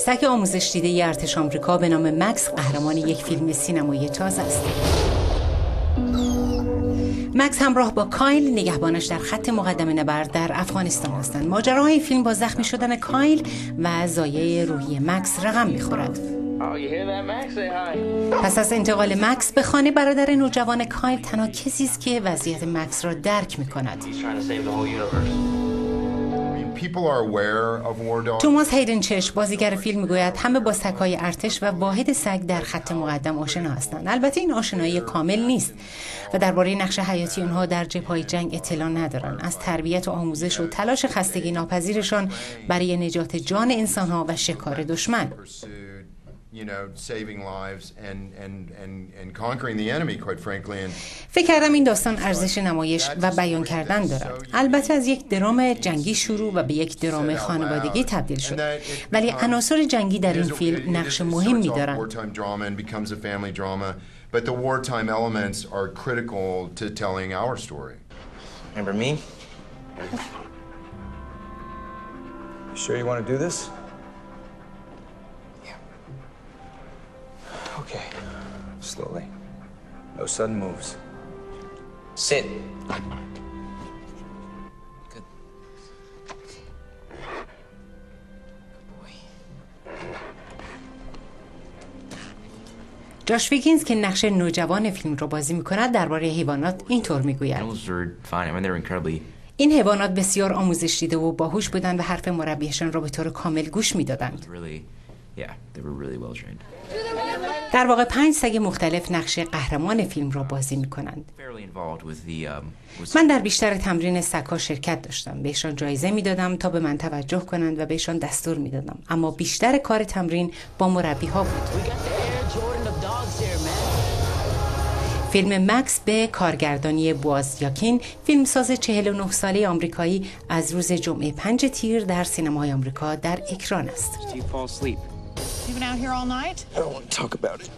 سگ آموزش دیده ارتش آمریکا به نام مکس قهرمان یک فیلم سینمایی تازه است. مکس همراه با کایل نگهبانش در خط مقدم نبرد در افغانستان هستند. ماجراهای فیلم با زخمی شدن کایل و ضایع روحی مکس رقم می‌خورد. پس از انتقال مکس به خانه، برادر نوجوان کایل تنها کسی است که وضعیت مکس را درک می‌کند. توماس هیدن چرچ بازیگر فیلم میگوید همه با سگ‌های ارتش و واحد سگ در خط مقدم آشنا هستند. البته این آشنایی کامل نیست و درباره نقش حیاتی آنها در جبهه‌های جنگ اطلاع ندارند. از تربیت و آموزش و تلاش خستگی ناپذیرشان برای نجات جان انسان‌ها و شکار دشمن. فکر کردم این داستان ارزش نمایش و بیان کردن دارد. البته از یک درام جنگی شروع و به یک درام خانوادگی تبدیل شد، ولی عناصر جنگی در این فیلم نقش مهمی دارند. Okay, slowly. No sudden moves. Sit. Good. جاش ویگینز که نقش نوجوان فیلم را بازی می‌کند درباره حیوانات اینطور می‌گوید: این حیوانات بسیار آموزش دیده و باهوش بودند و حرف مربیشان را به طور کامل گوش می‌دادند. در واقع 5 سگ مختلف نقش قهرمان فیلم را بازی می‌کنند. من در بیشتر تمرین سگ‌ها شرکت داشتم. بهشان جایزه می‌دادم تا به من توجه کنند و بهشان دستور می‌دادم. اما بیشتر کار تمرین با مربی‌ها بود. فیلم مکس به کارگردانی بواز یاکین، فیلمساز 49 ساله آمریکایی، از روز جمعه 5 تیر در سینماهای آمریکا در اکران است. You've been out here all night? I don't want to talk about it.